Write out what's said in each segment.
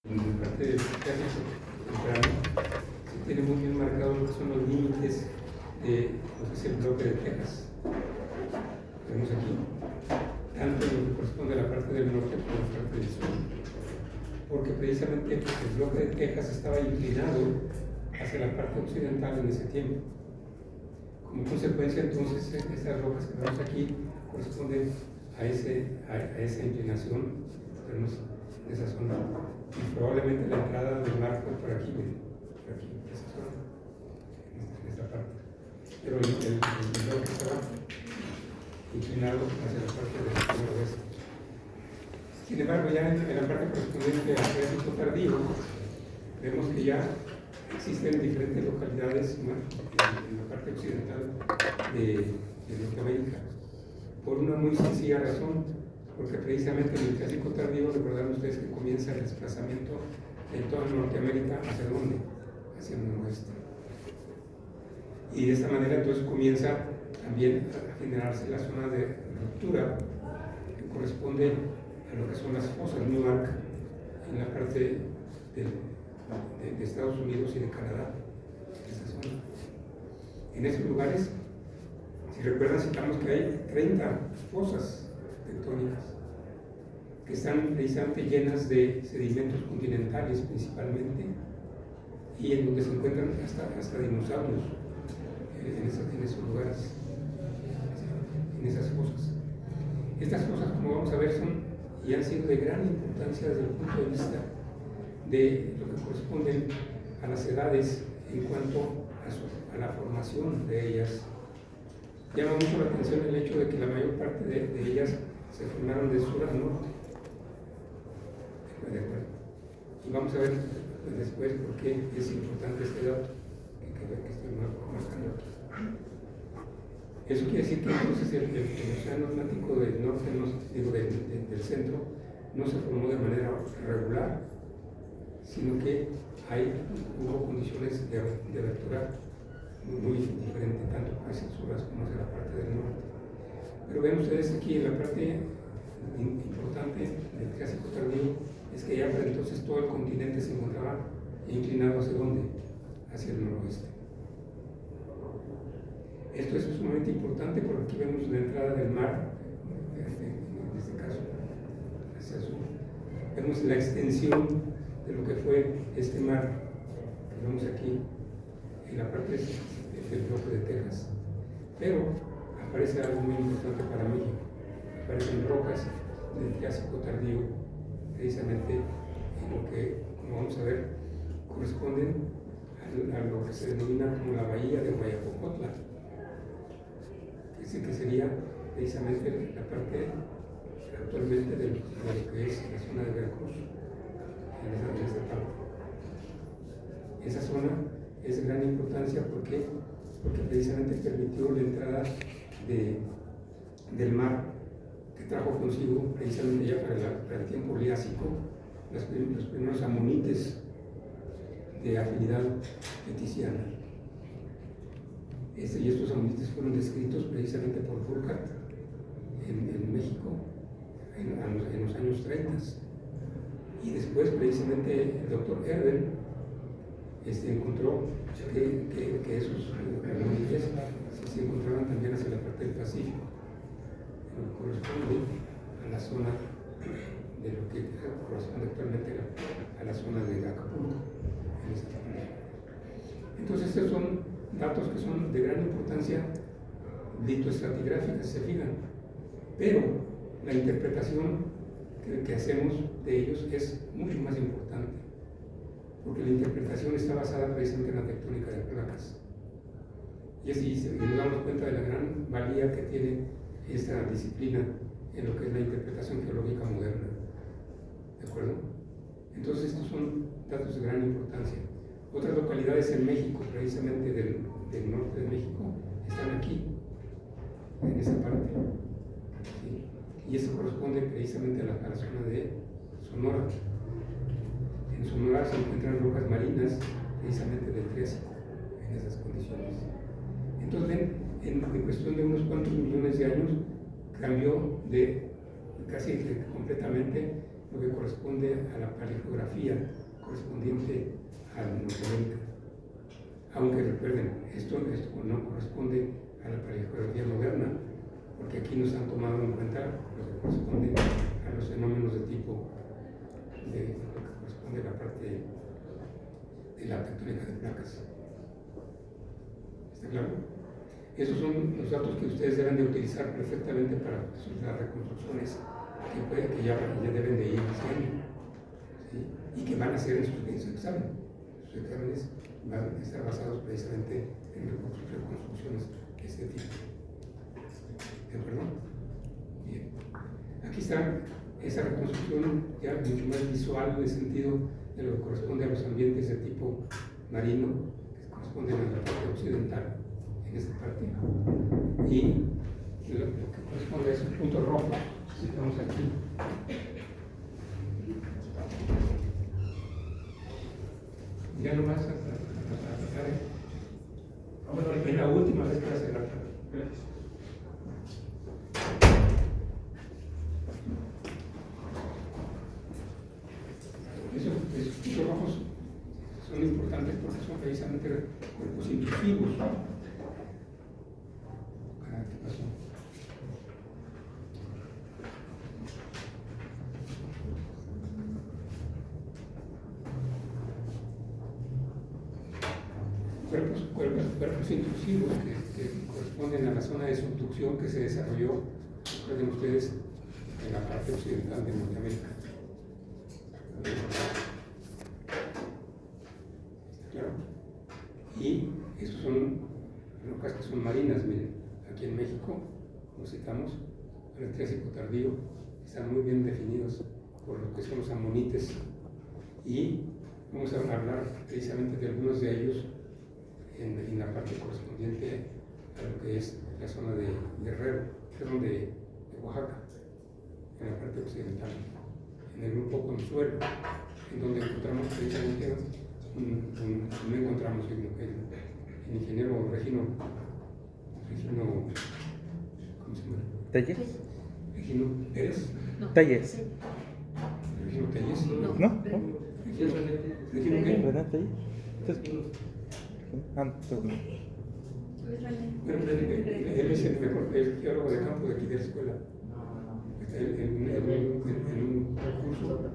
En la parte del Triásico temprano se tiene muy bien marcado lo que son los límites de lo que es el bloque de Texas. Vemos aquí, tanto lo que corresponde a la parte del norte como a la parte del sur, porque precisamente el bloque de Texas estaba inclinado hacia la parte occidental en ese tiempo. Como consecuencia, entonces, estas rocas que vemos aquí corresponden a esa inclinación, tenemos esa zona, y probablemente la entrada del mar fue por aquí, por aquí, esa zona, en esta parte. Pero el bloque estaba inclinado hacia la parte del noroeste. Sin embargo, ya en la parte correspondiente al Triásico tardío, vemos que ya existen diferentes localidades en la parte occidental de Norteamérica, por una muy sencilla razón, porque precisamente en el Triásico tardío, recordarán ustedes que comienza el desplazamiento en toda Norteamérica, ¿hacia dónde? Hacia el noroeste. Y de esta manera entonces comienza también a generarse la zona de ruptura que corresponde a lo que son las fosas Newark en la parte de Estados Unidos y de Canadá, esa zona. En esos lugares, si recuerdan, citamos que hay 30 fosas tectónicas que están precisamente llenas de sedimentos continentales principalmente, y en donde se encuentran hasta dinosaurios en esos lugares, en esas fosas. Estas fosas, como vamos a ver, son y han sido de gran importancia desde el punto de vista de lo que corresponden a las edades en cuanto a la formación de ellas. Llama mucho la atención el hecho de que la mayor parte de ellas se formaron de sur a norte. ¿De acuerdo? Y vamos a ver después por qué es importante este dato que estoy marcando aquí. Eso quiere decir que entonces el océano Atlántico del norte, del centro, no se formó de manera regular, sino que hubo condiciones de abertura muy diferentes, tanto hacia el sur como hacia la parte del norte. Pero ven ustedes aquí en la parte importante del Triásico tardío, es que ya para entonces todo el continente se encontraba inclinado ¿hacia dónde? Hacia el noroeste. Esto es sumamente importante porque aquí vemos la entrada del mar, en este caso, hacia el sur. Vemos la extensión de lo que fue este mar que vemos aquí en la parte del bloque de Texas. Pero aparece algo muy importante para México. Aparecen rocas del Triásico tardío, precisamente en lo que, como vamos a ver, corresponden a lo que se denomina como la bahía de Guayacocotla, que sería precisamente la parte actualmente de lo que es la zona de Veracruz, en esta parte. Esa zona es de gran importancia porque precisamente permitió la entrada del mar, que trajo consigo precisamente ya para el tiempo Liásico los primeros amonites de afinidad eticiana. Y estos amonites fueron descritos precisamente por Burkhardt en México en los años 30. Y después precisamente el doctor Herben encontró que esos amonites se encontraban también hacia la parte del Pacífico, lo que corresponde a la zona de lo que corresponde actualmente a la zona de Acapulco, en esta zona. Entonces estos son datos que son de gran importancia litoestratigráfica, si se fijan, pero la interpretación que hacemos de ellos es mucho más importante, porque la interpretación está basada precisamente en la tectónica de placas. Y nos damos cuenta de la gran valía que tiene esta disciplina en lo que es la interpretación geológica moderna. ¿De acuerdo? Entonces estos son datos de gran importancia. Otras localidades en México, precisamente del norte de México, están aquí, en esa parte. ¿Sí? Y eso corresponde precisamente a la zona de Sonora. En Sonora se encuentran rocas marinas, precisamente del Triásico, en esas condiciones. Entonces ven, en cuestión de unos cuantos millones de años, cambió de casi completamente lo que corresponde a la paleografía correspondiente a Norteamérica. Aunque recuerden, esto no corresponde a la paleografía moderna, porque aquí nos han tomado en cuenta lo que corresponde a los fenómenos de tipo de lo que corresponde a la parte de la tectónica de placas. ¿Está claro? Esos son los datos que ustedes deben de utilizar perfectamente para las reconstrucciones que ya deben de ir haciendo, ¿sí? Y que van a hacer en su examen. Sus exámenes van a estar basados precisamente en reconstrucciones de este tipo. ¿De acuerdo? Bien. Aquí está esa reconstrucción ya mucho más visual en el sentido de lo que corresponde a los ambientes de tipo marino, que corresponden a la parte occidental, en esta parte. Y lo que corresponde a esos puntos rojos, que estamos aquí. Ya no vas a tratar en la última vez que vas a grabar. Gracias. Esos puntos rojos son importantes porque son precisamente cuerpos intrusivos. ¿Qué pasó? Cuerpos intrusivos que corresponden a la zona de subducción que se desarrolló, recuerden ustedes, en la parte occidental de Norteamérica. Claro. Y estos son rocas que son marinas, miren, aquí en México, como citamos, el Triásico tardío, están muy bien definidos por lo que son los amonites, y vamos a hablar precisamente de algunos de ellos en la parte correspondiente a lo que es la zona de Guerrero, perdón, de Oaxaca, en la parte occidental, en el grupo Consuelo, en donde encontramos precisamente no encontramos el ingeniero Regino, ¿cómo se llama? ¿Telles? Regino Pérez. No. ¿Telles? ¿Regino Telles? No. ¿Regino qué? ¿Verdad, Telles? Bueno, él es el mejor geólogo de campo de aquí de la escuela. En un curso,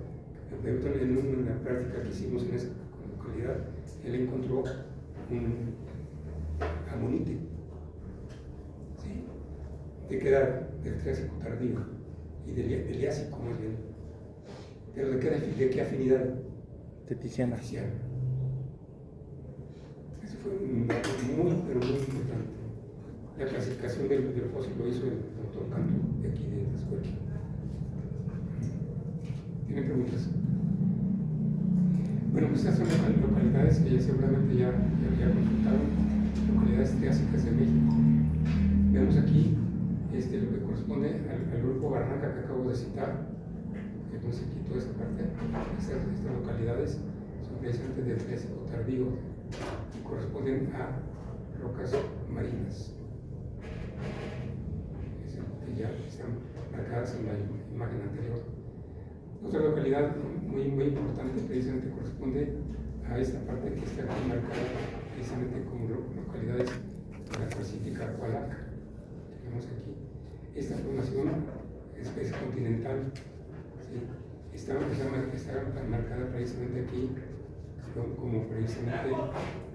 en una práctica que hicimos en esa localidad, él encontró un amonite, ¿sí? De qué edad, del Triásico tardío y del Liásico más bien. Pero ¿de qué afinidad? Teticiana. Eso fue un dato muy, pero muy importante. La clasificación del fósil lo hizo el doctor Canto, de aquí de la escuela. ¿Tienen preguntas? Bueno, pues estas son las localidades que ya seguramente ya consultaron, localidades triásicas de México. Vemos aquí lo que corresponde al grupo Barranca que acabo de citar. Entonces aquí toda esta parte, estas localidades son precisamente del Triásico tardío y corresponden a rocas marinas, que ya están marcadas en la imagen anterior. Otra localidad muy importante precisamente corresponde a esta parte que está aquí marcada precisamente como localidades de la Pacífica Acualaca, que vemos aquí. Esta formación es continental, ¿sí? Está marcada precisamente aquí como precisamente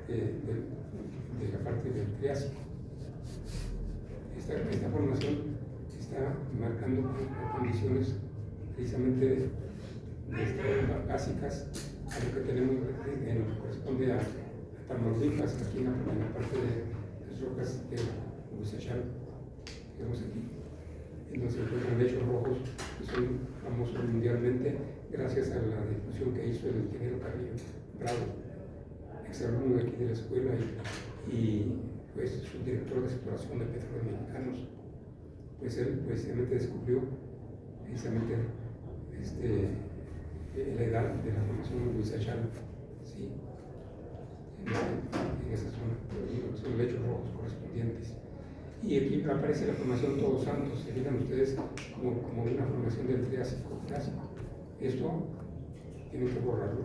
de la parte del Triásico. Esta formación está marcando condiciones precisamente básicas a lo que tenemos en lo que corresponde a metamorfismas aquí en la parte de las rocas de Huizachal, que vemos aquí. Entonces se encuentran lechos rojos que son famosos mundialmente gracias a la difusión que hizo el ingeniero Carrillo Bravo, exalumno de aquí de la escuela y pues subdirector de exploración de petróleos mexicanos. Pues él precisamente descubrió precisamente la edad de la formación de Huizachal, ¿sí? En esa zona, son lechos rojos correspondientes. Y aquí aparece la formación Todos Santos, se fijan ustedes como una formación del Triásico clásico. Esto tienen que borrarlo,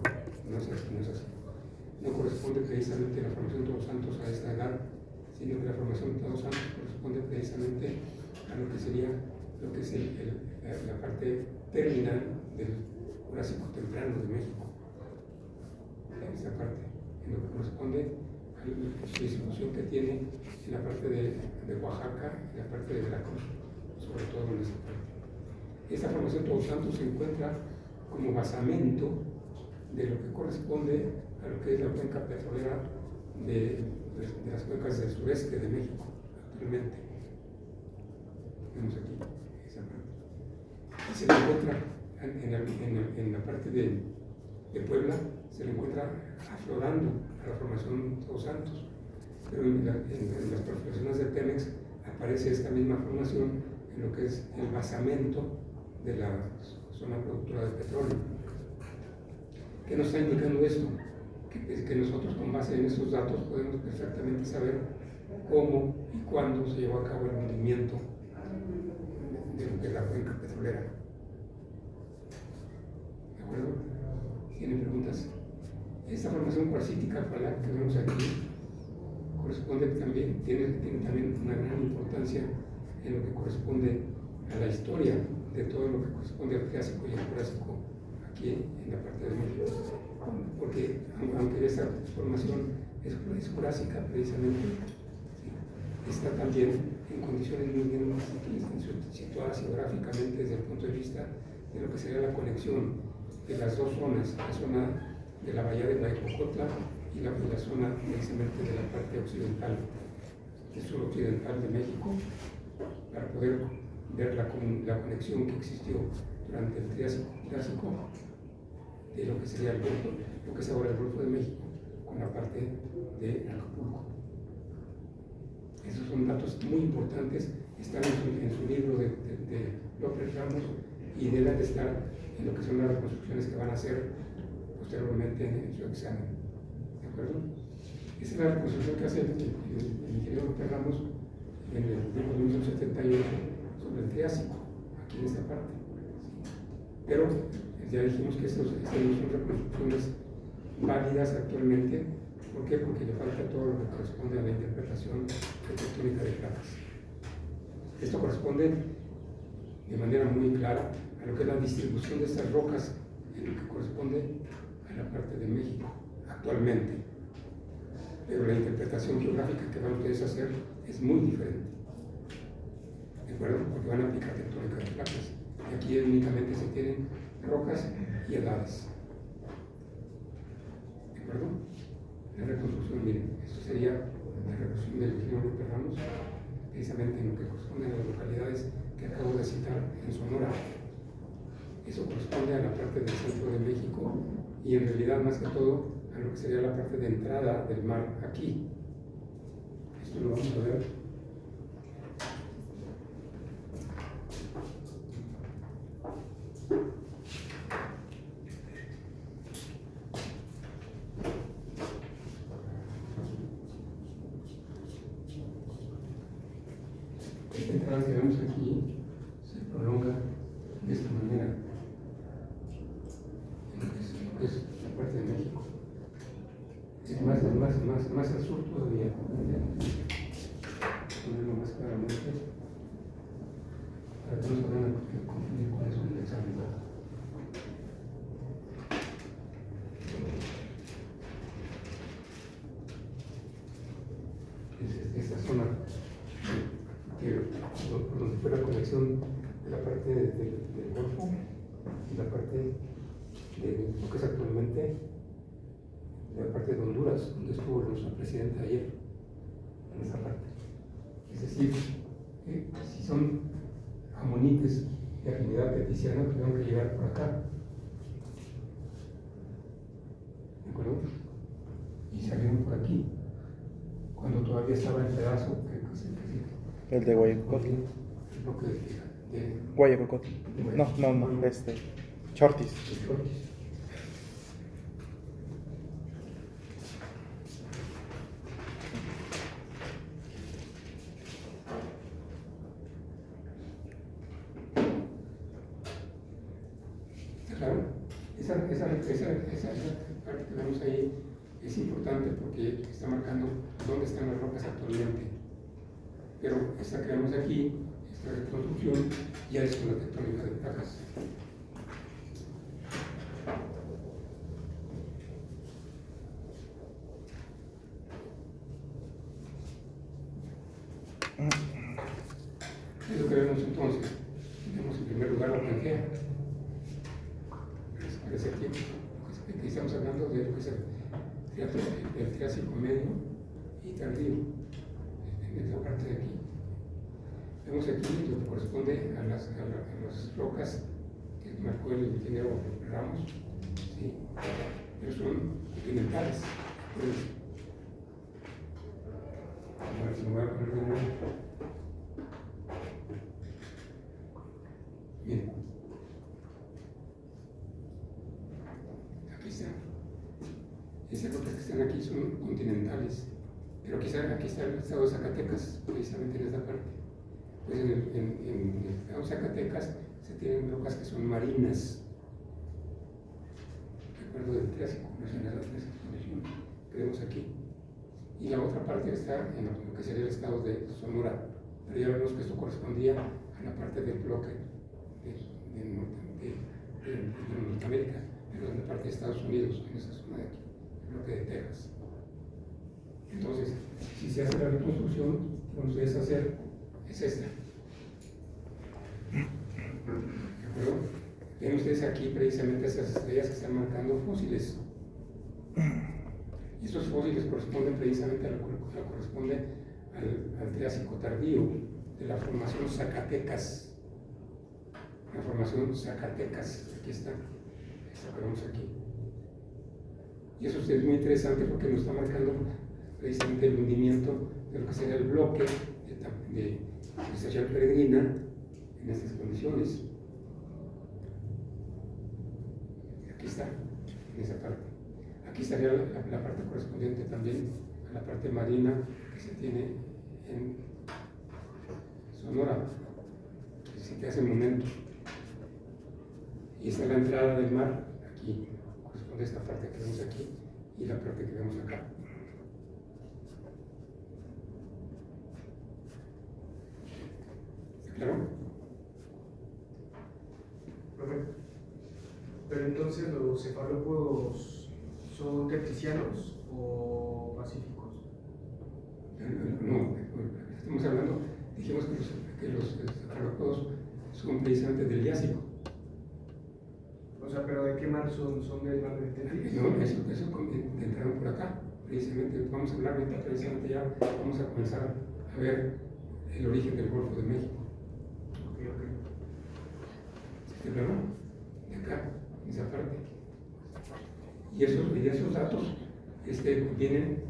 no es así, no es así. No corresponde precisamente la formación de Todos Santos a esta edad, sino que la formación de Todos Santos corresponde precisamente a lo que sería la parte terminal del Jurásico temprano de México. En esta parte, en lo que corresponde a la distribución que tiene en la parte de Oaxaca y la parte de Veracruz, sobre todo en esa parte. Esta formación de Todos Santos se encuentra como basamento de lo que corresponde a lo que es la cuenca petrolera de las cuencas del sureste de México actualmente. Vemos aquí esa parte. Y se le encuentra en la parte de Puebla, se le encuentra aflorando a la formación Todos Santos, pero en las perforaciones de Pemex aparece esta misma formación en lo que es el basamento de la zona productora de petróleo. ¿Qué nos está indicando esto? Que nosotros con base en estos datos podemos perfectamente saber cómo y cuándo se llevó a cabo el hundimiento de lo que es la cuenca petrolera. ¿De acuerdo? ¿Tienen preguntas? Esta formación cuarcítica que vemos aquí corresponde también, tiene también una gran importancia en lo que corresponde a la historia de todo lo que corresponde al Triásico y al Jurásico aquí en la parte de México, porque aunque esta formación es jurásica precisamente, ¿sí?, está también en condiciones muy bien situadas geográficamente desde el punto de vista de lo que sería la conexión de las dos zonas, la zona de la bahía de Guayacocotla y la zona precisamente de la parte occidental, del suroccidental de México, para poder ver la conexión que existió durante el Triásico de lo que sería el Golfo, lo que es ahora el Golfo de México, con la parte de Acapulco. Esos son datos muy importantes, están en su libro de López Ramos y deben de estar en lo que son las reconstrucciones que van a hacer posteriormente en su examen. ¿De acuerdo? Esa es la reconstrucción que hace el ingeniero López Ramos en el libro de 1978 sobre el Triásico, aquí en esta parte. Pero ya dijimos que estas no son reconstrucciones válidas actualmente. ¿Por qué? Porque le falta todo lo que corresponde a la interpretación tectónica de placas. Esto corresponde de manera muy clara a lo que es la distribución de estas rocas en lo que corresponde a la parte de México actualmente. Pero la interpretación geográfica que van ustedes a hacer es muy diferente. ¿De acuerdo? Porque van a aplicar tectónica de placas. Y aquí únicamente se tienen rocas y edades. ¿De acuerdo? La reconstrucción, miren, esto sería la reconstrucción del ingeniero López Ramos, precisamente en lo que corresponde a las localidades que acabo de citar en Sonora. Eso corresponde a la parte del centro de México y en realidad más que todo a lo que sería la parte de entrada del mar aquí. Esto lo vamos a ver. Esta entrada que vemos aquí se prolonga de esta manera en lo que es la parte de México. Es más al sur todavía. Ponerlo más claramente para que no se vayan a confundir con eso en el examen. Es esta zona por donde fue la conexión de la parte del Golfo y la parte de lo que es actualmente la parte de Honduras, donde estuvo nuestro presidente ayer, en esa parte. Es decir, si son amonites de afinidad peticiana, tuvieron que llegar por acá. ¿De acuerdo? Y salieron por aquí, cuando todavía estaba el pedazo el de Guayacocotl. Guayacocotl. No, Chortis. ¿Está claro? parte que vemos ahí es importante porque está marcando dónde están las rocas actualmente. Pero esta que vemos aquí, esta reconstrucción, ya es con la tectónica de placas. Es lo que vemos entonces. Tenemos en primer lugar la Pangea. Parece aquí, aquí estamos hablando de lo que es el Triásico medio y tardío, en esta parte de aquí. Vemos aquí lo que corresponde a las rocas que marcó el ingeniero Ramos, ¿sí? Pero son continentales. A ver si me voy a poner de nuevo. Bien. Aquí están. Esas rocas que están aquí son continentales. Pero aquí está el estado de Zacatecas, precisamente en esta parte. Pues en el estado de Zacatecas se tienen rocas que son marinas. Recuerdo del Triásico, en esa exposición que vemos aquí. Y la otra parte está en lo que sería el estado de Sonora. Pero ya vemos que esto correspondía a la parte del bloque de Norteamérica, pero en la parte de Estados Unidos, en esa zona de aquí, el bloque de Texas. Entonces, si se hace la reconstrucción, lo que ustedes hacer es esta. ¿De acuerdo? Ven ustedes aquí precisamente esas estrellas que están marcando fósiles. Y estos fósiles corresponden precisamente a lo que corresponde al Triásico tardío, de la formación Zacatecas. La formación Zacatecas, aquí está, esta que vemos aquí. Y eso es muy interesante porque nos está marcando precisamente el hundimiento de lo que sería el bloque de Glacial Peregrina en estas condiciones. Aquí está, en esa parte. Aquí estaría la parte correspondiente también a la parte marina que se tiene en Sonora, que se hace momento. Y esta es la entrada del mar, aquí corresponde a esta parte que vemos aquí y la parte que vemos acá. ¿Está claro? Pero entonces los cefalópodos son tercianos o pacíficos. No, estamos hablando, dijimos que los cefalópodos son precisamente del Liásico. O sea, pero ¿de qué mar son? ¿Son del mar de Tetis? No, eso entraron por acá, precisamente. Vamos a hablar ahorita, precisamente ya vamos a comenzar a ver el origen del Golfo de México. Ok. ¿Está claro? De acá, esa parte. Y esos datos vienen,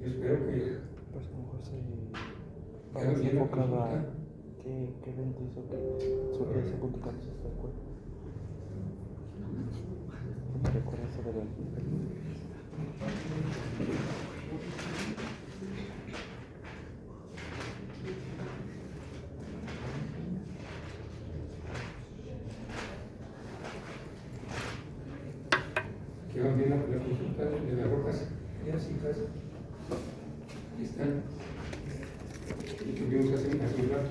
yo espero que. Pues a lo mejor Claro, se viene a enfocaba consultar. qué evento hizo que surgiera ese punto tan se acuerda. ¿No te recuerdas eso de la Que van bien la consulta de las rocas triásicas. Ahí están. Y que vimos hace un rato.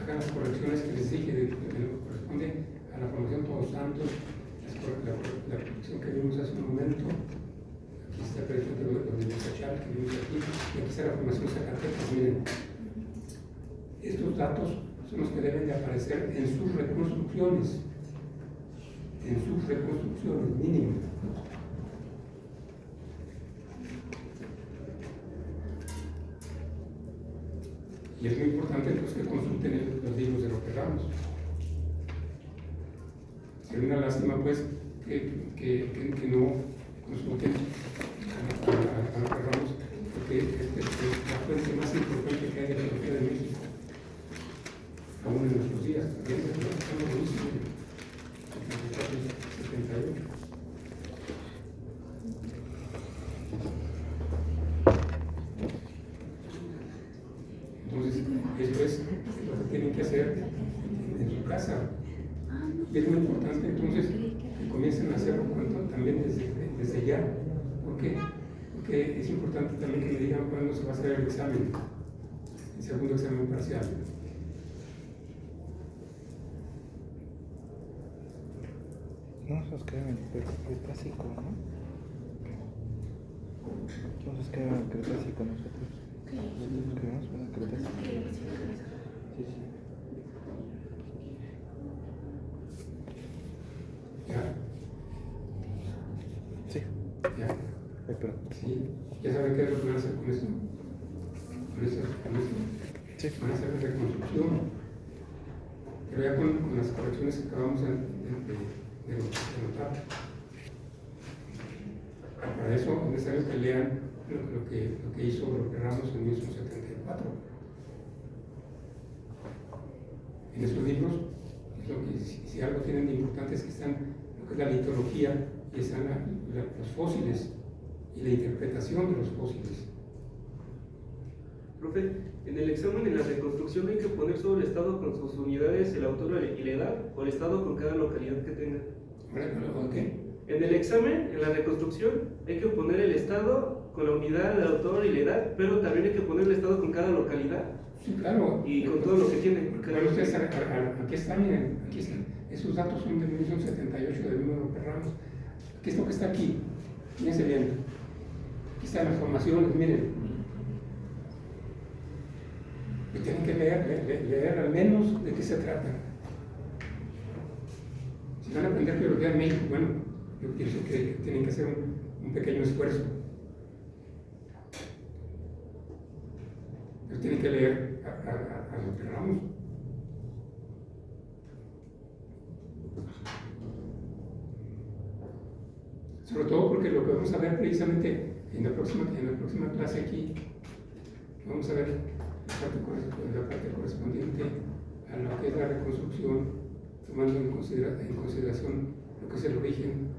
Hagan las correcciones que les dije de lo que corresponde a la formación Todos Santos, la corrección que vimos hace un momento. Aquí está presente lo de Mezcachal que vimos aquí, y aquí está la formación Zacatecas. Miren, estos datos son los que deben de aparecer en sus reconstrucciones. En sus reconstrucciones, mínimo. Y es muy importante pues, que consulten los libros de López Ramos. Sería una lástima pues que no consulten a López Ramos, porque es la fuente más importante que hay de geología de México, aún en nuestros días. También estamos buenísimos. 78. Entonces, esto es lo que tienen que hacer en su casa. Y es muy importante. importante entonces que comiencen a hacerlo también desde ya. ¿Por qué? Porque es importante también que me digan cuándo se va a hacer el examen, el segundo examen parcial. No nos queda en el Cretácico, ¿no? Nos queda en el Cretácico nosotros. Nos quedamos en el Cretácico. Sí, sí. ¿Ya? Sí. ¿Ya? Perdón. Sí. ¿Ya saben qué es lo que van a hacer con esto? ¿Con esto? Sí. Van a hacer la reconstrucción. Pero ya con las correcciones que acabamos de notar. Para eso es necesario que lean lo que hizo Ramos en 1974. En esos libros, es lo que, si algo tienen de importante es que están lo que es la litología y están los fósiles y la interpretación de los fósiles. Profe, en el examen en la reconstrucción hay que poner sobre el estado con sus unidades, el autor y la edad, o el estado con cada localidad que tenga. ¿Qué? En el examen, en la reconstrucción, hay que poner el estado con la unidad, el autor y la edad, pero también hay que poner el estado con cada localidad. Sí, claro. Y con todo lo que tiene. Bueno, ustedes aquí están, miren, aquí están. Esos datos son de 1978 de Bruno López Ramos. ¿Qué es lo que está aquí? Fíjense bien. Aquí están las formaciones, miren. Y tienen que leer al menos de qué se trata. Si van a aprender biología en México, bueno, yo pienso que tienen que hacer un pequeño esfuerzo. Pero tienen que leer a López Ramos. Sobre todo porque lo que vamos a ver precisamente en la próxima clase aquí, vamos a ver la parte correspondiente a lo que es la reconstrucción, tomando en consideración lo que es el origen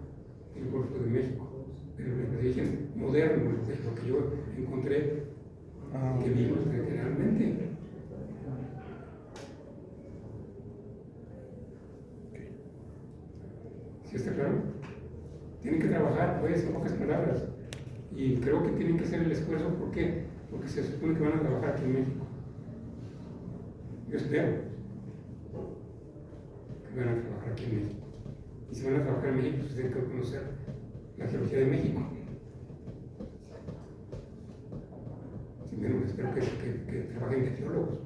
del Golfo de México, pero el origen moderno, lo que yo encontré, que vimos generalmente. ¿Sí está claro? Tienen que trabajar, pues, en pocas palabras. Y creo que tienen que hacer el esfuerzo. ¿Por qué? Porque se supone que van a trabajar aquí en México. Yo espero que van a trabajar aquí en México. Y si van a trabajar en México, pues tienen que conocer la geología de México. Sí, bueno, espero que trabajen de geólogos.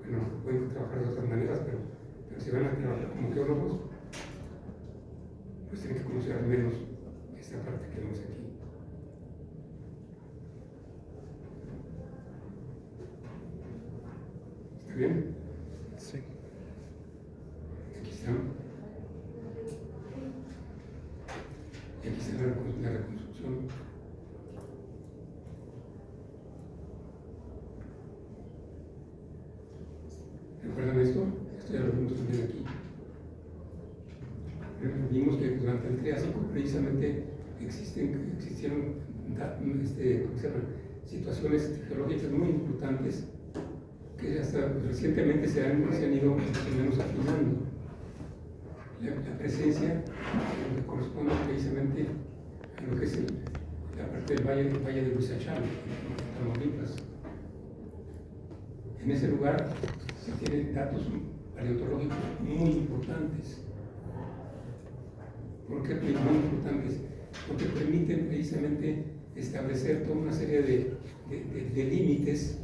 Bueno, pueden trabajar de otras maneras, pero si van a trabajar como geólogos, pues tienen que conocer al menos esta parte que vemos aquí. ¿Está bien? Sí. Aquí está. Y aquí está la reconstrucción. ¿Recuerdan esto? Esto ya lo vimos también aquí. Vimos que durante el Triásico precisamente existieron situaciones geológicas muy importantes que hasta recientemente se han ido más o menos afinando. La presencia que corresponde precisamente a lo que es la parte del valle de Huizachal, en Tamaulipas. En ese lugar se tienen datos paleontológicos muy importantes. ¿Por qué muy importantes? Porque permiten precisamente establecer toda una serie de límites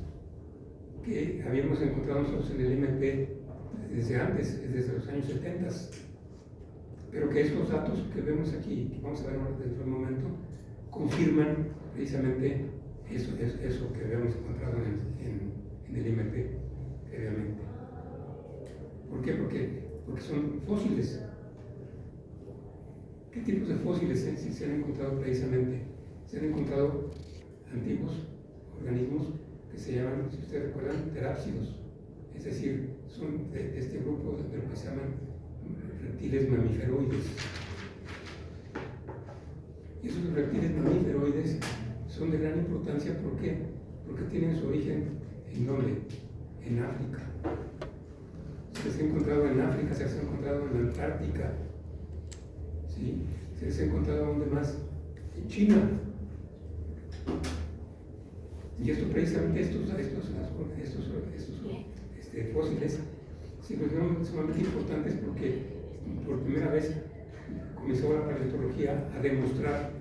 que habíamos encontrado nosotros en el IMP desde antes, desde los años 70, pero que estos datos que vemos aquí, que vamos a ver ahora dentro de un momento, confirman precisamente eso que habíamos encontrado en el IMP previamente. ¿Por qué? Porque son fósiles. ¿Qué tipos de fósiles se han encontrado precisamente? Se han encontrado antiguos organismos que se llaman, si ustedes recuerdan, terápsidos, es decir, son de este grupo de lo que se llaman reptiles mamiferoides. Y esos reptiles mamiferoides son de gran importancia. ¿Por qué? Porque tienen su origen ¿en dónde? En África. Se les ha encontrado en África, se les ha encontrado en la Antártica, ¿sí? Se les ha encontrado donde más, en China. Y esto precisamente, estos fósiles se volvieron sumamente importantes porque por primera vez comenzó la paleontología a demostrar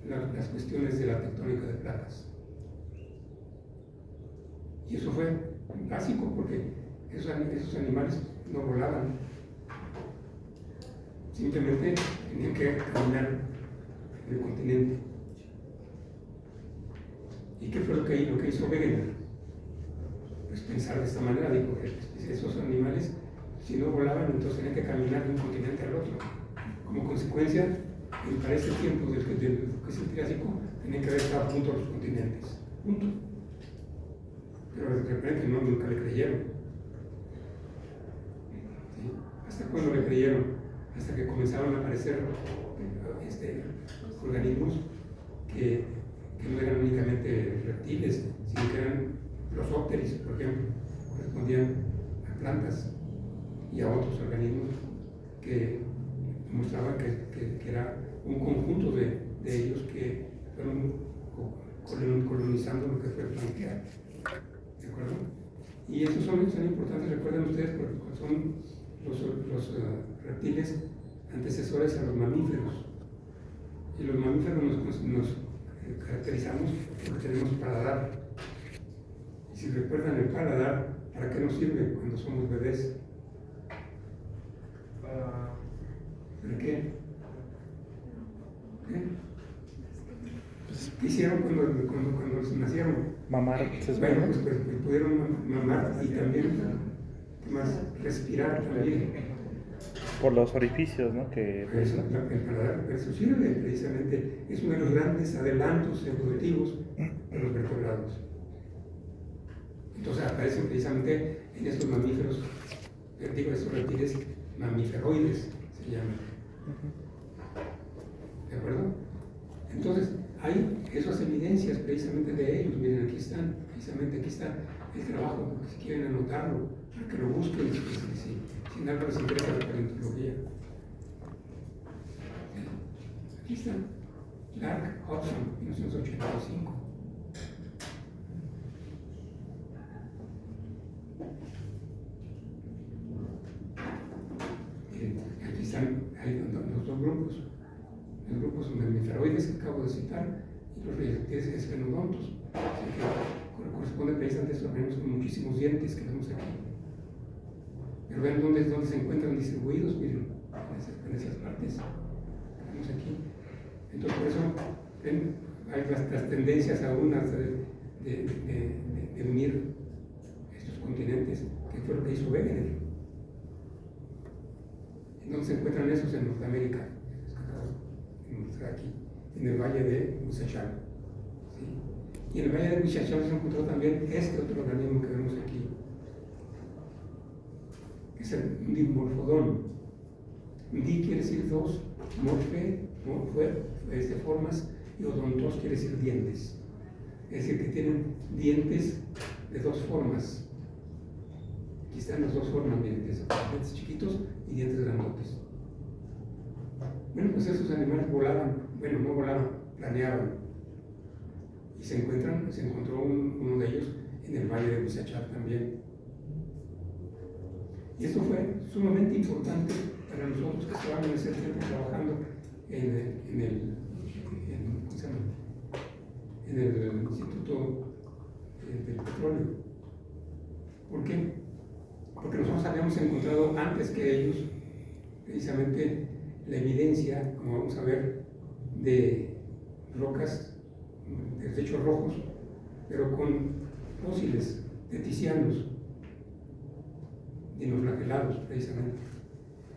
las cuestiones de la tectónica de placas. Y eso fue básico porque esos animales no volaban, simplemente tenían que caminar en el continente. ¿Y qué fue lo que hizo Wegener? Pues pensar de esta manera, dijo, esos animales, si no volaban, entonces tenían que caminar de un continente al otro. Como consecuencia, para ese tiempo del que es el Triásico, tenían que haber estado juntos los continentes. Punto. Pero de repente nunca le creyeron. ¿Sí? ¿Hasta cuándo le creyeron? Hasta que comenzaron a aparecer organismos que no eran únicamente reptiles, sino que eran los ópteris, por ejemplo, correspondían a plantas y a otros organismos que mostraban que era un conjunto de ellos que fueron colonizando lo que fue el Plantea. ¿De acuerdo? Y estos son importantes, recuerden ustedes, porque son los reptiles antecesores a los mamíferos. Y los mamíferos nos caracterizamos porque tenemos paladar. Y si recuerdan el paladar, ¿para qué nos sirve cuando somos bebés? ¿Para qué? ¿Qué hicieron cuando nacieron? Mamar, Bueno, pues pudieron mamar y también, ¿qué más? Respirar también. por los orificios, ¿no? Que Eso, el paladar, eso sirve precisamente, es uno de los grandes adelantos evolutivos de los vertebrados. Entonces aparecen precisamente en estos mamíferos, estos reptiles mamíferoides se llaman. ¿De acuerdo? Entonces, hay esas evidencias precisamente de ellos. Miren, aquí están, precisamente aquí está el trabajo, si quieren anotarlo, para que lo busquen, si en algo les interesa la paleontología. Aquí están, Clark Hudson, 1985. Aquí están los dos grupos. Los grupos mamíferoides que acabo de citar y los reptiles esfenodontos, que corresponden precisamente a estos organismos con muchísimos dientes que vemos aquí. Pero vean dónde se encuentran distribuidos, miren, en esas partes que vemos aquí. Entonces, por eso ven, hay las tendencias aún de unir estos continentes, que fue lo que hizo Wegener. ¿Dónde se encuentran esos? En Norteamérica. Aquí, en el valle de Huizachal. ¿Sí? Y en el valle de Huizachal se encontró también este otro organismo que vemos aquí, que es el dimorfodón. Di quiere decir dos, morfe, formas, y odontos quiere decir dientes. Es decir, que tienen dientes de dos formas. Aquí están las dos formas, miren, dientes chiquitos y dientes grandotes. Bueno, pues esos animales volaban, bueno, no volaban, planeaban. Y se encontró uno de ellos en el valle de Huizachal también. Y esto fue sumamente importante para nosotros que estábamos en ese tiempo trabajando en el Instituto del Petróleo. ¿Por qué? Porque nosotros habíamos encontrado antes que ellos, precisamente, la evidencia, como vamos a ver, de rocas de techos rojos, pero con fósiles de ticianos, dinoflagelados precisamente.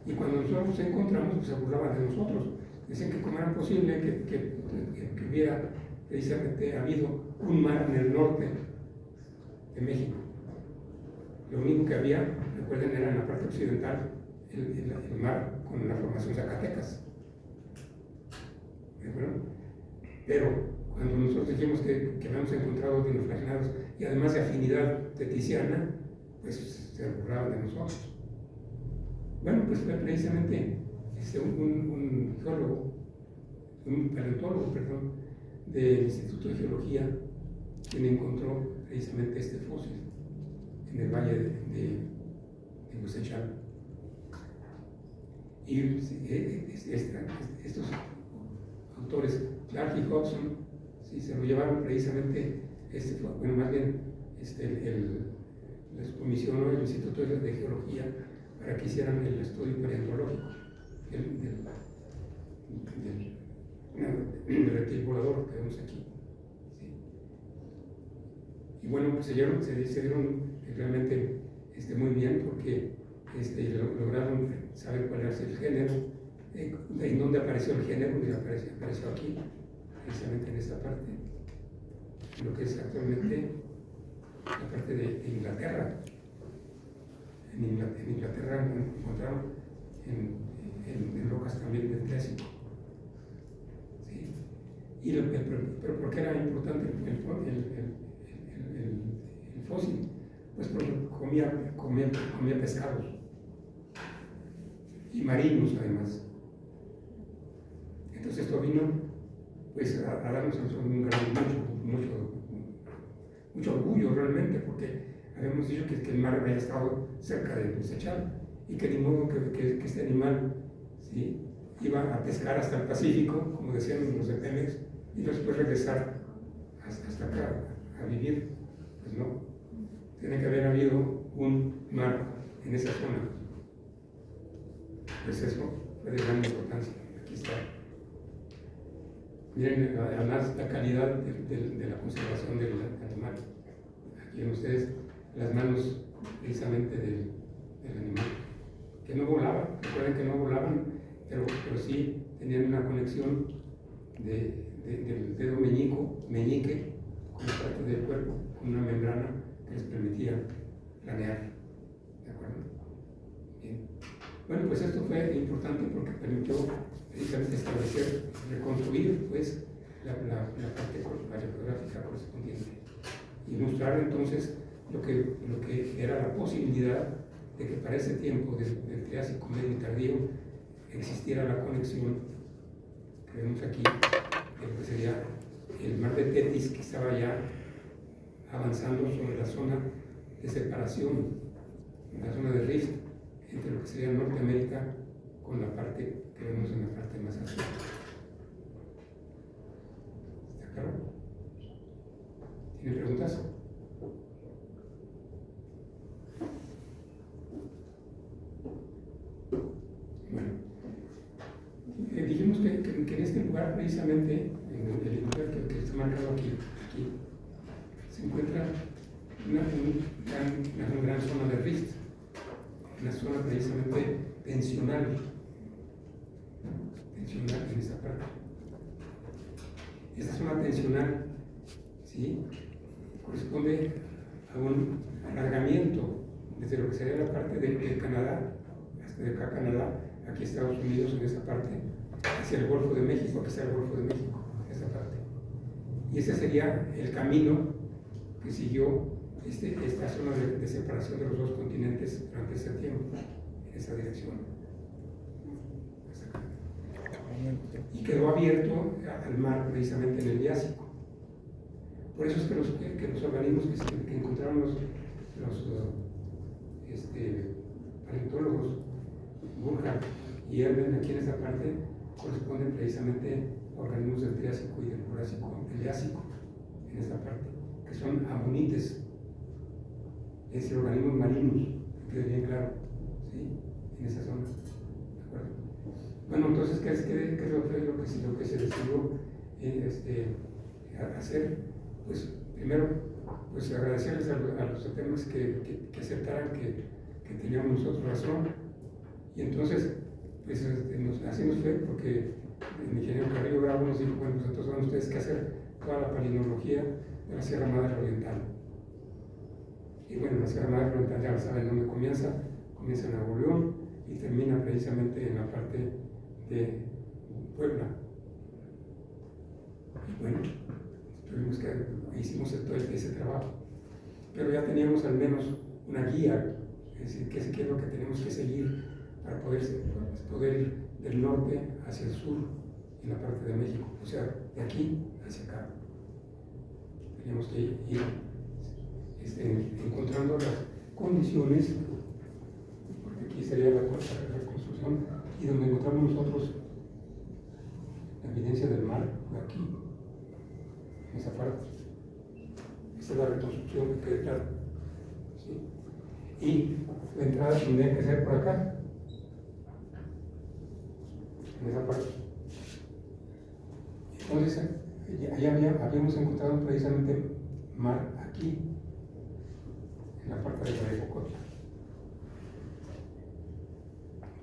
Y cuando nosotros los encontramos, pues se burlaban de nosotros. Decían que cómo era posible que hubiera precisamente habido un mar en el norte de México. Lo único que había, recuerden, era en la parte occidental el mar con la formación Zacatecas. ¿De acuerdo? Pero cuando nosotros dijimos que habíamos encontrado dinoflagelados y además de afinidad teticiana, pues se burlaban de nosotros. Bueno, pues fue precisamente un geólogo, un paleontólogo, perdón, del Instituto de Geología, quien encontró precisamente este fósil en el valle de Cosechal. Y estos autores, Clark y Hudson, sí, se lo llevaron precisamente, más bien, les comisionó el Instituto de Geología para que hicieran el estudio paleontológico del reptil volador que vemos aquí. ¿Sí? Y bueno, pues se dieron realmente muy bien, porque lograron saber cuál era el género, en dónde apareció el género, y apareció aquí, precisamente en esta parte, lo que es actualmente la parte de Inglaterra. En Inglaterra encontraron en rocas también del Triásico. ¿Sí? Pero ¿por qué era importante el fósil? Pues porque comía pescados y marinos además. Entonces esto vino pues a darnos mucho orgullo realmente, porque habíamos dicho que el mar había estado cerca de Cosechal y que ni modo que este animal, ¿sí?, iba a pescar hasta el Pacífico, como decían los de Pemex, y después regresar hasta acá a vivir. Pues no, tiene que haber habido un mar en esa zona. Pues eso fue de gran importancia. Aquí está. Miren además la calidad de la conservación del animal. Aquí ven ustedes las manos precisamente del animal, que no volaban. Recuerden que no volaban, pero sí tenían una conexión del dedo meñique con la parte del cuerpo, con una membrana que les permitía planear. ¿De acuerdo? Bien. Bueno, pues esto fue importante porque permitió precisamente establecer, reconstruir pues la parte paleográfica correspondiente y mostrar entonces lo que era la posibilidad de que para ese tiempo del Triásico medio y tardío existiera la conexión que vemos aquí, de lo que sería el mar de Tetis, que estaba ya avanzando sobre la zona de separación, la zona de rift entre lo que sería Norteamérica con la parte que vemos en la parte más arriba. ¿Está claro? ¿Tiene preguntas? Bueno, dijimos que en este lugar, precisamente, en el lugar que está marcado aquí, se encuentra una gran zona de rift, una zona precisamente tensional en esta parte. Esta zona tensional, ¿sí?, corresponde a un alargamiento desde lo que sería la parte de Canadá, hasta de acá Canadá, aquí Estados Unidos en esa parte, hacia el Golfo de México, aquí está el Golfo de México, esa parte. Y ese sería el camino que siguió esta zona de separación de los dos continentes durante ese tiempo, en esa dirección. Y quedó abierto al mar precisamente en el Triásico. Por eso es que los organismos que encontraron los paleontólogos, Burkhardt y Erben, aquí en esta parte, corresponden precisamente a organismos del Triásico y del Jurásico, del Triásico, en esta parte, que son amonites, es decir, organismos marinos, que quede bien claro, ¿sí?, en esa zona. ¿De acuerdo? Bueno, entonces, ¿qué es lo que se decidió hacer? Pues primero, pues agradecerles a los temas que aceptaran que teníamos nosotros razón, y entonces pues así nos fue, porque el ingeniero Carrillo Bravo nos dijo: bueno, pues entonces van ustedes que hacer toda la palinología de la Sierra Madre Oriental. Y bueno, la Sierra Madre Oriental ya saben dónde comienza en Nuevo León y termina precisamente en la parte de Puebla. Y bueno, hicimos todo ese trabajo, pero ya teníamos al menos una guía, es decir, qué es lo que tenemos que seguir para poder del norte hacia el sur, en la parte de México, o sea, de aquí hacia acá. Teníamos que ir encontrando las condiciones, porque aquí sería la reconstrucción, y donde encontramos nosotros la evidencia del mar, fue aquí, en esa parte. Esta es la reconstrucción que quede clara. ¿Sí? Y la entrada tendría que ser por acá, en esa parte. Entonces, allá habíamos encontrado precisamente mar aquí, en la parte de la Ecocota.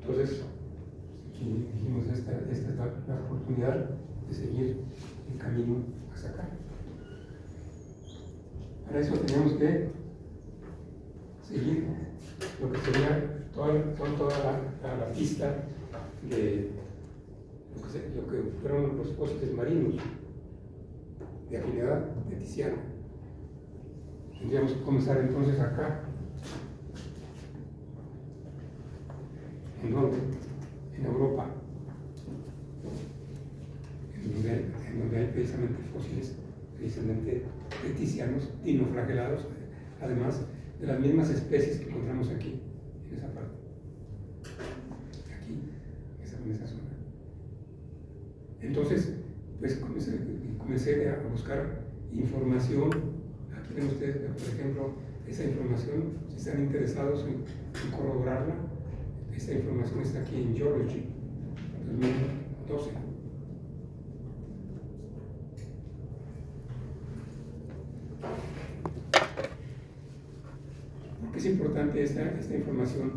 Entonces, aquí dijimos, esta es la oportunidad de seguir el camino hasta acá. Para eso teníamos que seguir lo que sería toda la pista de lo que fueron los postes marinos de afinidad de Tiziano. Tendríamos que comenzar entonces acá. ¿En dónde? En Europa, en donde hay precisamente fósiles, precisamente de tizianos dinoflagelados, además de las mismas especies que encontramos aquí, en esa parte. Aquí, en esa zona. Entonces, pues comencé a buscar información. Aquí ven ustedes, por ejemplo, esa información, si están interesados en corroborarla, esta información está aquí en Geology 2012. ¿Por qué es importante esta información?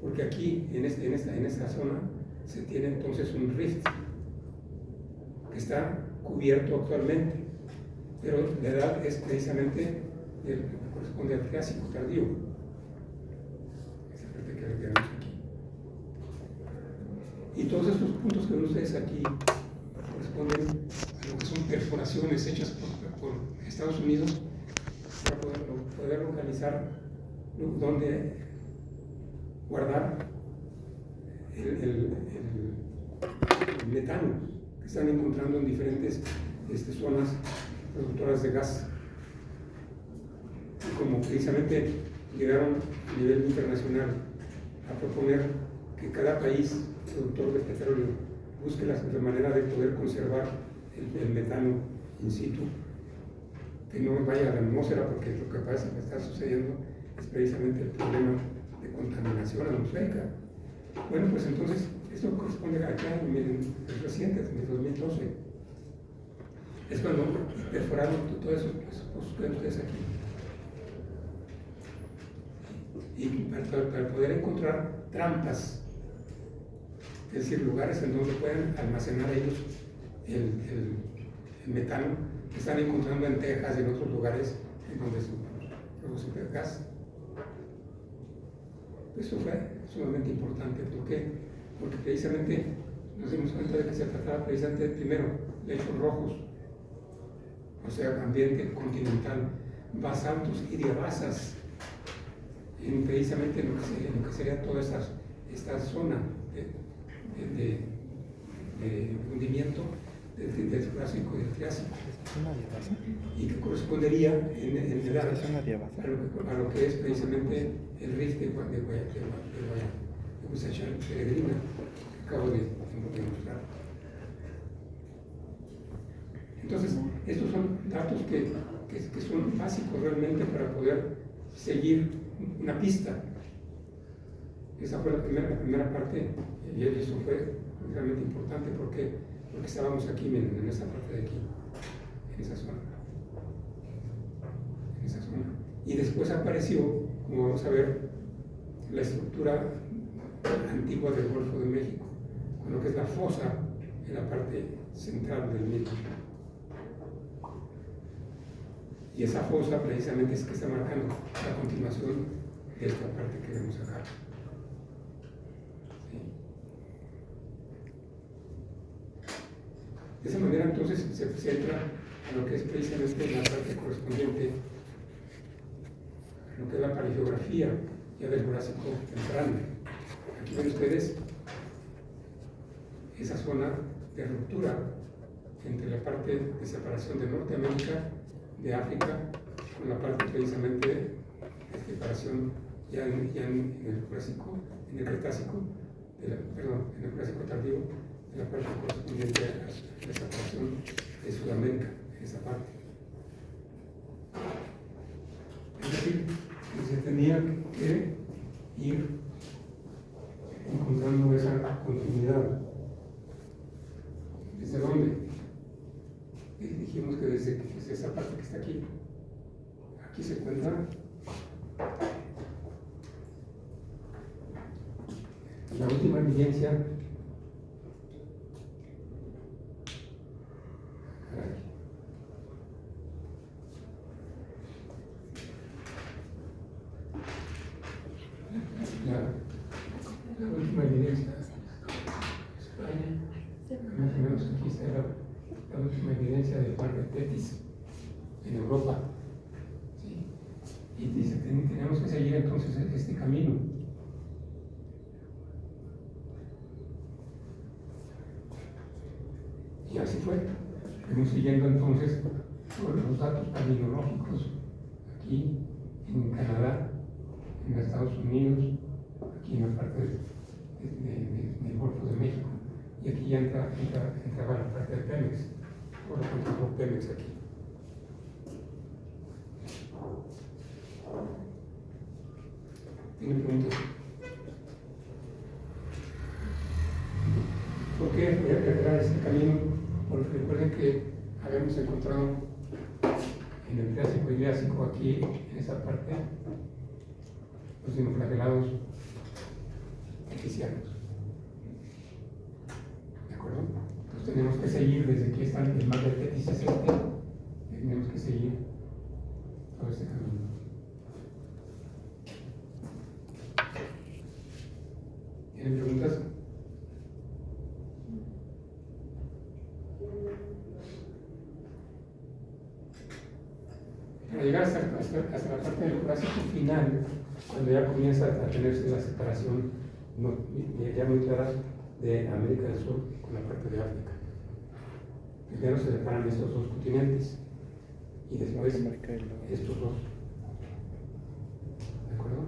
Porque aquí, en esta zona, se tiene entonces un rift que está cubierto actualmente, pero la edad es precisamente corresponde al Triásico tardío. Esa parte que vemos aquí. Y todos estos puntos que ven ustedes aquí corresponden a lo que son perforaciones hechas por Estados Unidos para poder localizar dónde guardar el metano que están encontrando en diferentes zonas productoras de gas. Y como precisamente llegaron a nivel internacional a proponer que cada país productor de petróleo busque la manera de poder conservar el metano in situ, que no vaya a la atmósfera, porque lo que pasa que está sucediendo es precisamente el problema de contaminación atmosférica. Bueno, pues entonces esto corresponde acá es reciente, en el 2012. Es cuando perforaron todos esos pozos que ven ustedes aquí. Y para poder encontrar trampas, es decir, lugares en donde pueden almacenar ellos el metano que están encontrando en Texas y en otros lugares en donde se produce el gas. Esto fue sumamente importante. ¿Por qué? Porque precisamente nos dimos cuenta de que se trataba precisamente primero lechos rojos, o sea, ambiente continental, basaltos y diabasas, precisamente en lo que sería toda esta zona de hundimiento del Jurásico y del Triásico, y que correspondería en edad a lo que es precisamente el rift de Guayacán Peregrina, que acabo de mostrar. Entonces, estos son datos que son básicos realmente para poder seguir una pista. Esa fue la primera parte, y eso fue realmente importante porque estábamos aquí en esa parte de aquí, en esa zona. Y después apareció, como vamos a ver, la estructura antigua del Golfo de México, con lo que es la fosa en la parte central del mismo. Y esa fosa precisamente es que está marcando la continuación de esta parte que vemos acá. ¿Sí? De esa manera entonces se centra a lo que es precisamente la parte correspondiente a lo que es la paleogeografía ya del Jurásico temprano. Aquí ven ustedes esa zona de ruptura entre la parte de separación de Norteamérica, de África, con la parte precisamente de separación ya en el Jurásico, en el Cretácico, en el Jurásico tardío, de la parte correspondiente a la separación de Sudamérica, en esa parte. Es decir, que se tenía que ir encontrando esa continuidad. ¿Desde dónde? Y dijimos que desde esa parte que está aquí. Aquí se encuentra la última evidencia. La última evidencia. España, más o menos aquí está la última evidencia del mar de Tetis en Europa. ¿Sí? Y dice, tenemos que seguir entonces este camino. Y así fue. Fuimos siguiendo entonces todos los datos palinológicos aquí en Canadá, en Estados Unidos, aquí en la parte del Golfo de México. Y aquí ya entraba la parte de Pemex, por lo tanto Pemex aquí. ¿Tienen preguntas? ¿Por qué voy a recorrer este camino? Porque recuerden que habíamos encontrado en el Triásico y Triásico aquí, en esa parte, los dinoflagelados egipcianos. ¿De acuerdo? Entonces tenemos que seguir desde aquí está el mar de Tetis, es este, tenemos que seguir todo este camino. ¿Tienen preguntas? Para llegar hasta la parte del Jurásico final, cuando ya comienza a tenerse la separación ya muy clara de América del Sur con la parte de África. Primero se separan estos dos continentes y después estos dos. ¿De acuerdo?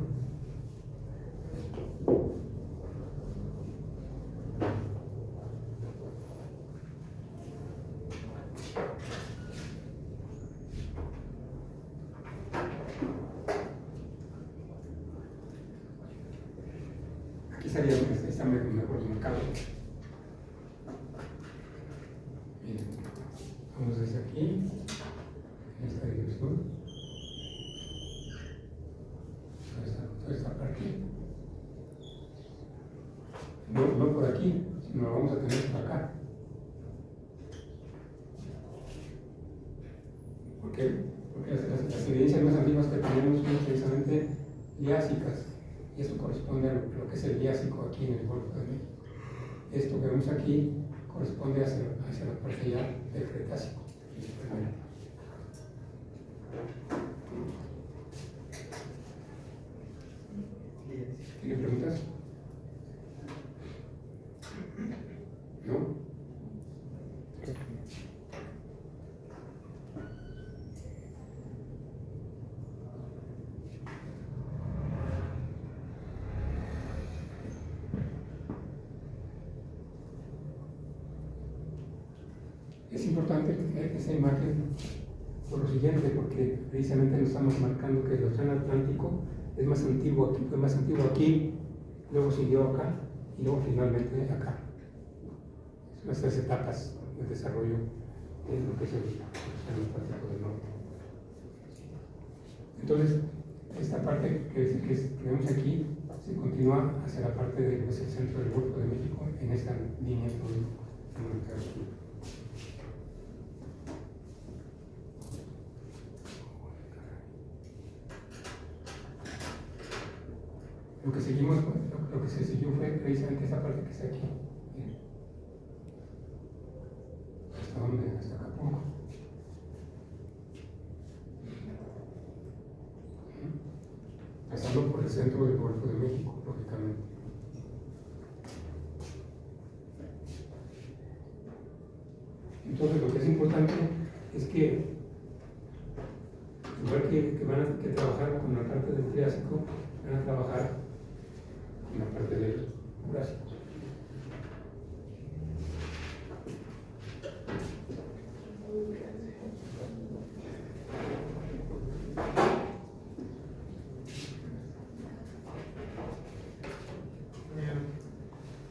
Aquí estaría está mejor marcado. Miren, vamos desde aquí, en esta dirección, toda esta parte. No por aquí, sino lo vamos a tener por acá. ¿Por qué? Porque las evidencias más antiguas que tenemos son precisamente liásicas. Y eso corresponde a lo que es el Triásico aquí en el Golfo de México. Esto que vemos aquí corresponde hacia la parte ya del Cretácico. ¿Tiene preguntas? ¿No? Es importante esa imagen por lo siguiente, porque precisamente nos estamos marcando que el Océano Atlántico es más antiguo aquí, fue más antiguo aquí, luego siguió acá y luego finalmente acá. Son las tres etapas del desarrollo de lo que es el Océano Atlántico del Norte. Entonces, esta parte que vemos aquí se continúa hacia la parte de lo que es el centro del Golfo de México en esta línea monetaria. Lo que seguimos, lo que se siguió fue precisamente esa parte que está aquí. Bien. ¿Hasta dónde? Hasta Acapulco. Pasando por el centro del Golfo de México, lógicamente. Entonces lo que es importante es que, igual que van a trabajar con la parte del Triásico, van a trabajar con la parte del Jurásico.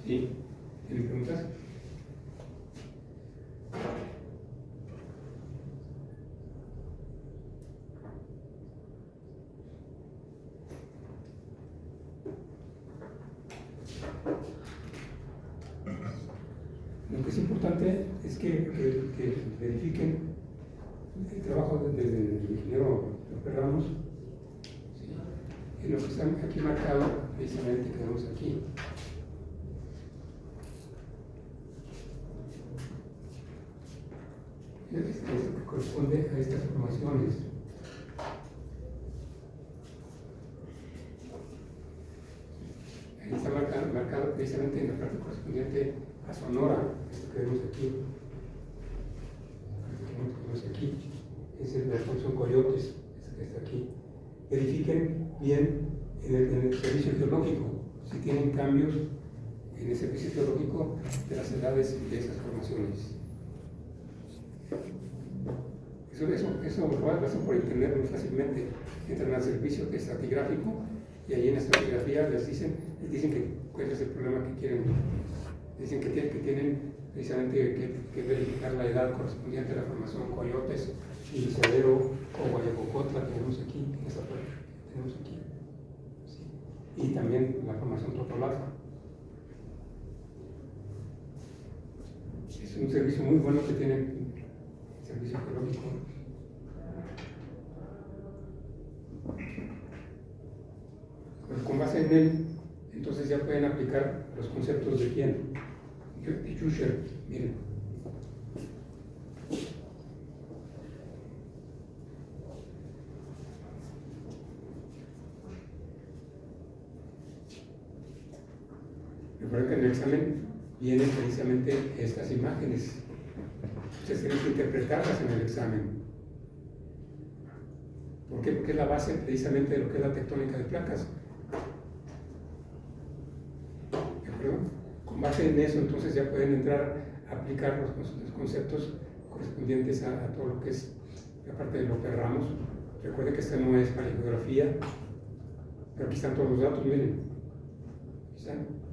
¿Sí? ¿Tienen preguntas? Lo que es importante es que verifiquen el trabajo del ingeniero López Ramos, ¿sí? En lo que está aquí marcado, precisamente que vemos aquí. Es lo que corresponde a estas formaciones. Ahí está marcado precisamente en la parte correspondiente a Sonora, esto que vemos aquí. Aquí, esa es la función Coyotes, esta que está aquí. Verifiquen bien en el servicio geológico, si tienen cambios en el servicio geológico de las edades de esas formaciones. Eso lo hacen por internet muy fácilmente. Entran al servicio estratigráfico y ahí en la estratigrafía les dicen cuál es el problema que quieren. Dicen que tienen precisamente que verificar la edad correspondiente a la formación Coyotes, Cedero o Guayacocotla que tenemos aquí, en esta parte que tenemos aquí. ¿Sí? Y también la formación Totolaca. Es un servicio muy bueno que tiene el servicio geológico. Pues con base en él, entonces ya pueden aplicar los conceptos de quién, de Juscher, miren. Recuerden que en el examen vienen precisamente estas imágenes. Ustedes tienen que interpretarlas en el examen. ¿Por qué? Porque es la base precisamente de lo que es la tectónica de placas. ¿De acuerdo? Con base en eso, entonces ya pueden entrar a aplicar los conceptos correspondientes a todo lo que es la parte de López Ramos. Recuerden que esta no es paleografía, pero aquí están todos los datos, miren. Aquí están.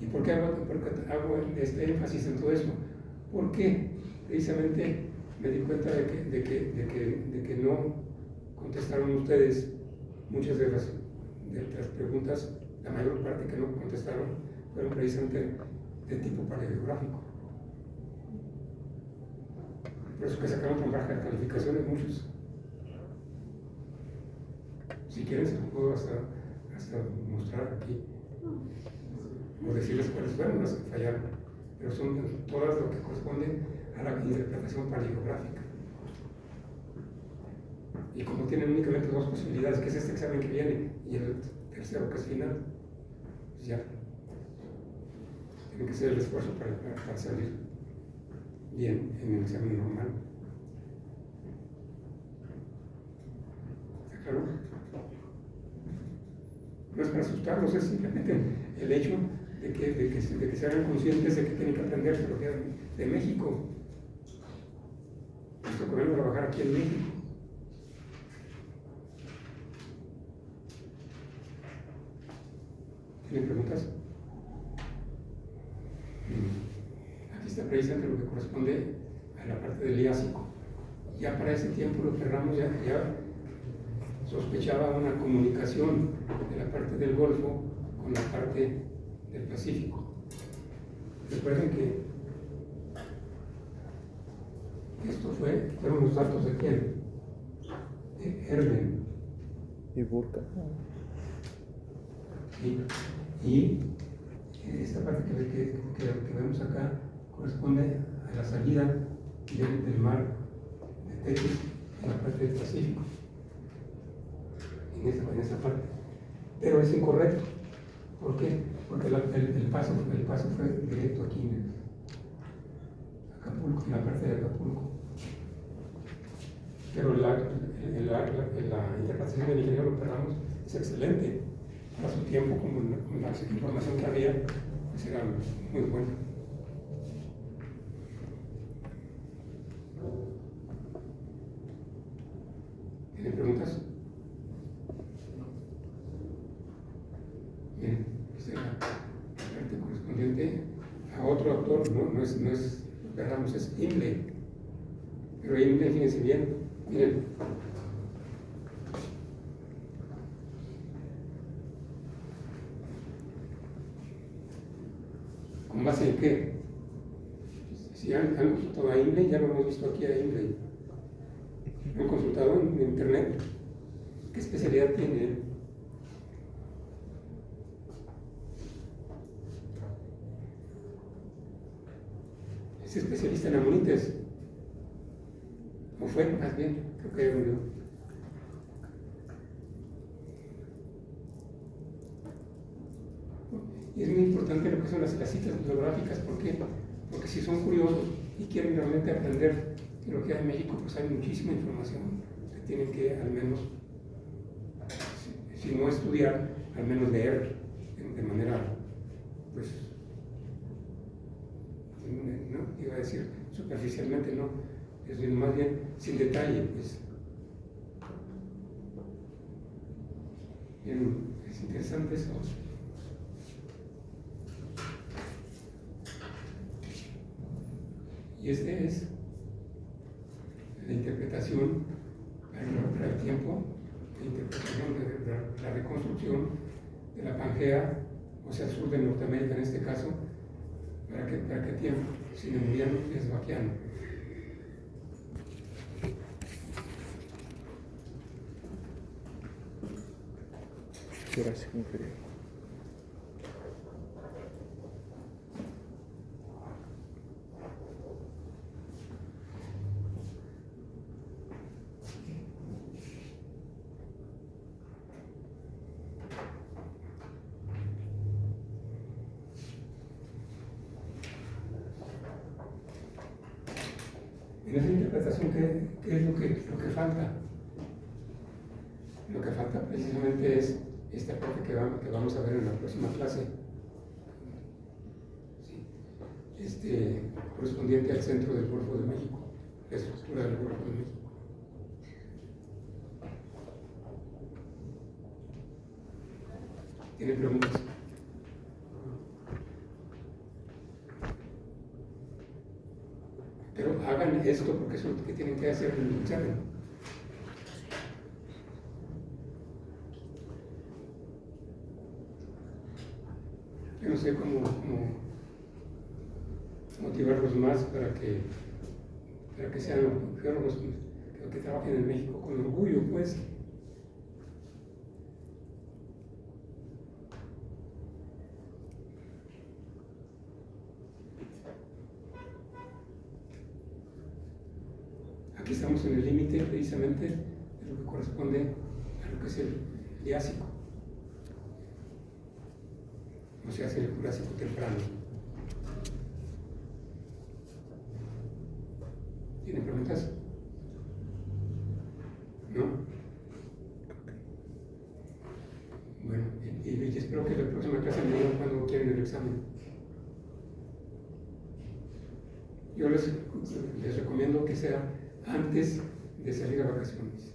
¿Y por qué hago este énfasis en todo eso? Porque precisamente me di cuenta de que no contestaron ustedes muchas de las preguntas, la mayor parte que no contestaron fueron precisamente de tipo paleográfico. Por eso que sacaron con bajas calificaciones muchos. Si quieren se lo puedo hasta mostrar aquí o decirles cuáles fueron las que fallaron, pero son todas lo que corresponden a la interpretación paleográfica. Y como tienen únicamente dos posibilidades, que es este examen que viene y el tercero que es final, pues ya tienen que hacer el esfuerzo para salir bien en el examen normal. ¿Está claro? No es para asustarlos, es simplemente el hecho de que se hagan conscientes de que tienen que aprender geología de México. Esto con él trabajar aquí en México. ¿Tienen preguntas? Aquí está precisamente lo que corresponde a la parte del Triásico. Ya para ese tiempo los Ramos ya sospechaba una comunicación de la parte del Golfo con la parte del Pacífico. Recuerden que esto fueron los datos de quién, de Erben y Burka. Y esta parte que vemos acá corresponde a la salida del mar de Tetis en la parte del Pacífico, en esa parte. Pero es incorrecto. ¿Por qué? Porque el paso fue directo aquí en Acapulco, en la parte de Acapulco. Pero la interpretación del ingeniero López Ramos es excelente. Para su tiempo, con la información que había, pues era muy buena. ¿Tienen preguntas? Bien, esta es la parte correspondiente a otro autor, no es López Ramos, es Imlay. Pero Imlay, fíjense bien, miren. ¿Con base en qué? Si han consultado a Imlay, ya lo hemos visto aquí a Imlay. ¿Han consultado en internet? ¿Qué especialidad tiene él? Es especialista en amonites. ¿O fue? Más bien, creo que ya murió. Y es muy importante lo que son las citas bibliográficas. ¿Por qué? Porque si son curiosos y quieren realmente aprender de lo que hay en México, pues hay muchísima información que tienen que al menos, si no estudiar, al menos leer de manera, pues, no, iba a decir superficialmente, no, es más bien sin detalle, pues. Bien, es interesante eso. Y este es la interpretación para el tiempo, la interpretación de la reconstrucción de la Pangea, o sea, sur de Norteamérica en este caso, para qué tiempo, sin Emiliano Esbaquiano. Jurásico inferior. En esa interpretación, ¿qué es lo que falta? Lo que falta precisamente es esta parte que vamos a ver en la próxima clase, ¿sí? Correspondiente al centro del Golfo de México, la estructura del Golfo de México. ¿Tienen preguntas? Pero hagan esto porque eso es lo que tienen que hacer en el examen. Yo no sé cómo motivarlos más para que sean geólogos que trabajen en México con orgullo, pues. Aquí estamos en el límite precisamente de lo que corresponde a lo que es el Triásico, o sea, el Jurásico temprano. ¿Tienen preguntas? ¿No? Bueno, y espero que la próxima clase me digan cuando quieren el examen. Yo les recomiendo que sea antes de salir a vacaciones.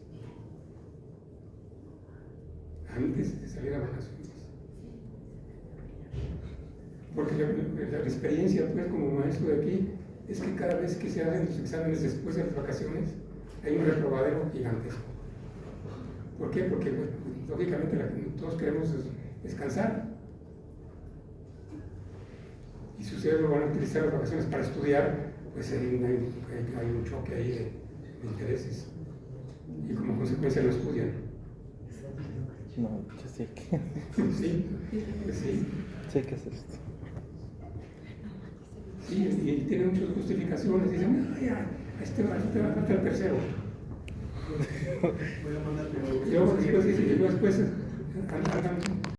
Antes de salir a vacaciones. Porque la experiencia, pues, como maestro de aquí, es que cada vez que se hacen los exámenes después de las vacaciones, hay un reprobadero gigantesco. ¿Por qué? Porque, pues, lógicamente, todos queremos descansar. Y si ustedes lo van a utilizar las vacaciones para estudiar, pues hay un choque ahí de intereses. Y como consecuencia no estudian. No, yo sé que. Sí, pues sí. Sé que hacer esto. Sí, y tienen muchas justificaciones. Dicen, no, ya, este va a faltar el tercero. Voy a mandarle. Y luego después andan